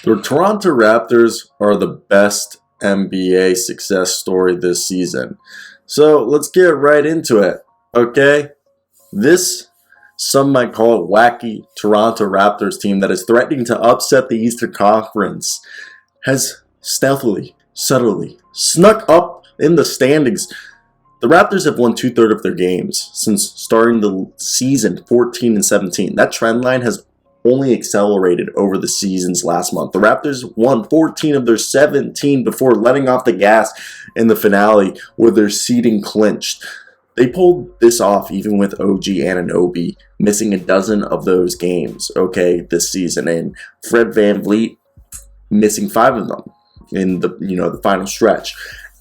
The Toronto Raptors are the best NBA success story this season. So let's get right into it, okay? This, some might call it wacky Toronto Raptors team that is threatening to upset the Eastern Conference has stealthily, subtly snuck up in the standings. The Raptors have won 2/3 of their games since starting the season 14 and 17. That trend line has only accelerated over the season's last month. The Raptors won 14 of their 17 before letting off the gas in the finale with their seeding clinched. They pulled this off even with OG Anunoby missing a dozen of those games, this season, and Fred VanVleet missing 5 of them in the final stretch.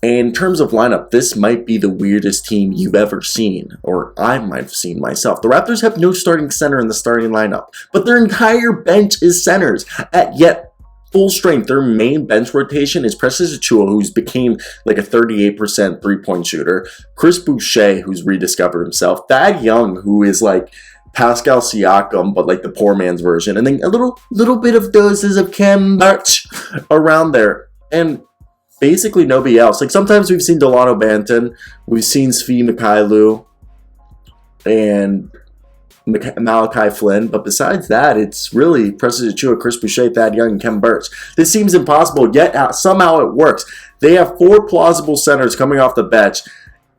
And in terms of lineup, this might be the weirdest team you've ever seen, or I might have seen myself. The Raptors have no starting center in the starting lineup, but their entire bench is centers at yet full strength. Their main bench rotation is Precious Achiuwa, who's became like a 38% three-point shooter, Chris Boucher, who's rediscovered himself, Thaddeus Young, who is like Pascal Siakam, but like the poor man's version, and then a little bit of doses of Khem Birch around there, and basically nobody else. Like sometimes we've seen Delano Banton, we've seen Svi Mikhailou, and Malachi Flynn, but besides that, it's really Precious Achiuwa, Chris Boucher, Thad Young, and Khem Birch. This seems impossible, yet somehow it works. They have 4 plausible centers coming off the bench,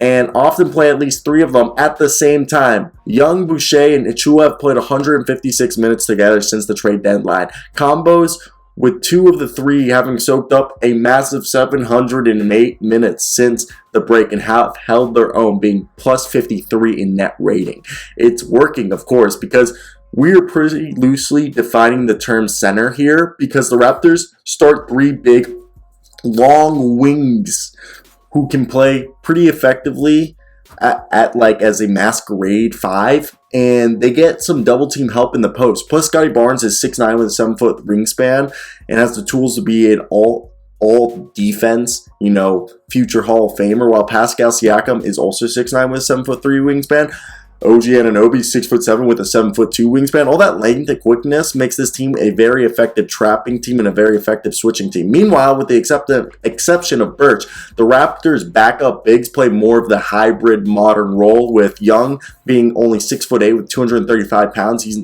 and often play at least 3 of them at the same time. Young, Boucher, and Achiuwa have played 156 minutes together since the trade deadline. Combos with 2 of the 3 having soaked up a massive 708 minutes since the break and have held their own, being plus 53 in net rating. It's working, of course, because we're pretty loosely defining the term center here, because the Raptors start 3 big, long wings who can play pretty effectively at like as a masquerade 5, and they get some double team help in the post. Plus, Scotty Barnes is 6'9" with a 7-foot wingspan and has the tools to be an all defense, future Hall of Famer. While Pascal Siakam is also 6'9" with a 7'3" wingspan. OG Anunoby 6'7" with a 7'2" wingspan. All that length and quickness makes this team a very effective trapping team and a very effective switching team. Meanwhile, with the exception of Birch, the Raptors' backup bigs play more of the hybrid modern role, with Young being only 6'8" with 235 pounds. He's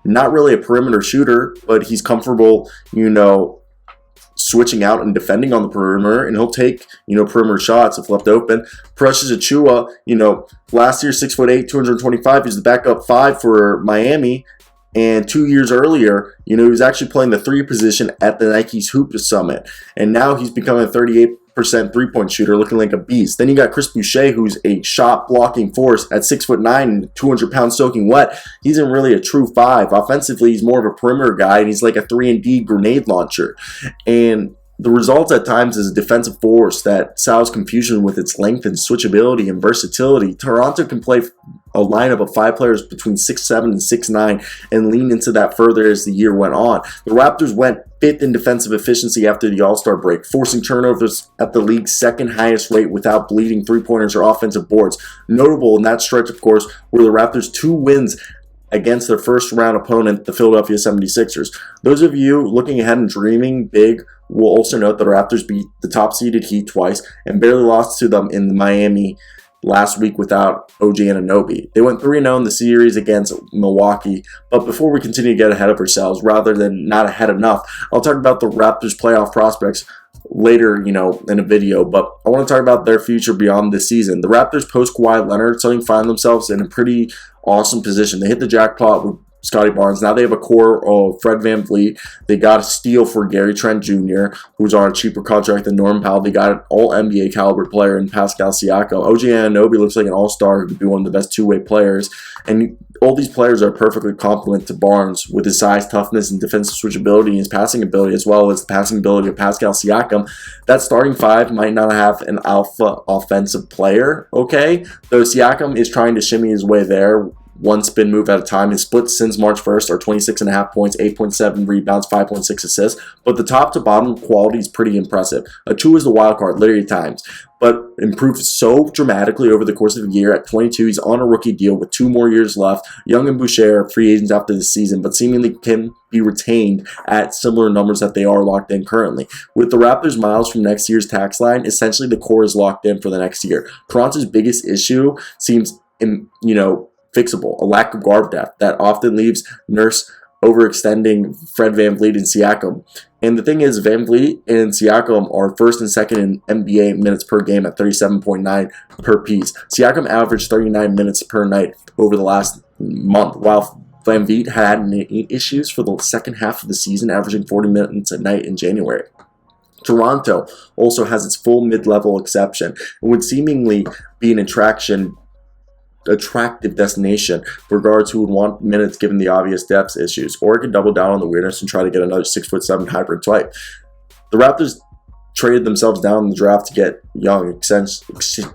not really a perimeter shooter, but he's comfortable, switching out and defending on the perimeter, and he'll take, perimeter shots if left open. Precious Achiuwa, last year 6'8", 225, he's the backup 5 for Miami, and 2 years earlier, he was actually playing the 3 position at the Nike's Hoop Summit, and now he's becoming a 38% three-point shooter, looking like a beast. Then you got Chris Boucher, who's a shot-blocking force at 6'9" and 200 pounds soaking wet. He isn't really a true 5. Offensively, he's more of a perimeter guy, and he's like a 3-and-D grenade launcher. And the result at times is a defensive force that sows confusion with its length and switchability and versatility. Toronto can play a lineup of 5 players between 6'7" and 6'9" and lean into that further as the year went on. The Raptors went 5th in defensive efficiency after the All-Star break, forcing turnovers at the league's 2nd highest rate without bleeding 3-pointers or offensive boards. Notable in that stretch, of course, were the Raptors' 2 wins against their first-round opponent, the Philadelphia 76ers. Those of you looking ahead and dreaming big will also note that the Raptors beat the top-seeded Heat twice and barely lost to them in Miami last week without OG Anunoby. They went 3-0 in the series against Milwaukee, but before we continue to get ahead of ourselves, rather than not ahead enough, I'll talk about the Raptors' playoff prospects later, in a video, but I want to talk about their future beyond this season. The Raptors post-Kawhi Leonard suddenly find themselves in a pretty awesome position. They hit the jackpot with Scotty Barnes. Now they have a core of Fred VanVleet. They got a steal for Gary Trent Jr., who's on a cheaper contract than Norman Powell. They got an all-NBA caliber player in Pascal Siakam. OG Anunoby looks like an all-star who could be one of the best two-way players. And all these players are perfectly complement to Barnes with his size, toughness, and defensive switchability and his passing ability, as well as the passing ability of Pascal Siakam. That starting 5 might not have an alpha offensive player, though Siakam is trying to shimmy his way there one spin move at a time. His splits since March 1st are 26.5 points, 8.7 rebounds, 5.6 assists. But the top to bottom quality is pretty impressive. Achiuwa is the wild card, literally at times, but improved so dramatically over the course of a year. At 22, he's on a rookie deal with 2 more years left. Young and Boucher are free agents after this season, but seemingly can be retained at similar numbers that they are locked in currently. With the Raptors' miles from next year's tax line, essentially the core is locked in for the next year. Toronto's biggest issue seems, fixable, a lack of guard depth that often leaves Nurse overextending Fred VanVleet and Siakam. And the thing is, VanVleet and Siakam are first and second in NBA minutes per game at 37.9 per piece. Siakam averaged 39 minutes per night over the last month, while VanVleet had issues for the second half of the season, averaging 40 minutes a night in January. Toronto also has its full mid-level exception and would seemingly be an attractive destination for guards who would want minutes given the obvious depth issues, or it could double down on the weirdness and try to get another 6'7" hybrid type. The Raptors traded themselves down in the draft to get Young,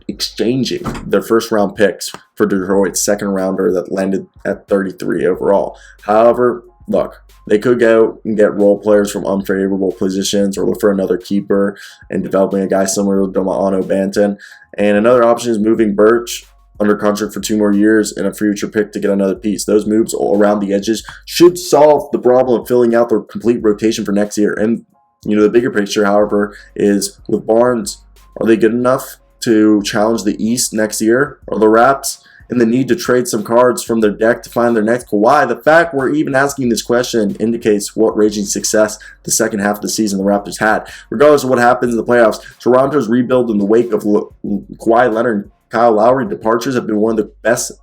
exchanging their first-round picks for Detroit's second-rounder that landed at 33 overall. However, look, they could go and get role players from unfavorable positions or look for another keeper and developing a guy similar to Doma'ano Banton. And another option is moving Birch under contract for 2 more years and a future pick to get another piece. Those moves around the edges should solve the problem of filling out the complete rotation for next year. And, the bigger picture, however, is with Barnes, are they good enough to challenge the East next year? Are the Raps in the need to trade some cards from their deck to find their next Kawhi? The fact we're even asking this question indicates what raging success the second half of the season the Raptors had. Regardless of what happens in the playoffs, Toronto's rebuild in the wake of Kawhi Leonard, Kyle Lowry departures have been one of the best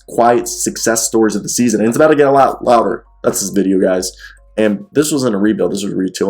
quiet success stories of the season. And it's about to get a lot louder. That's this video, guys. And this wasn't a rebuild. This was a retool.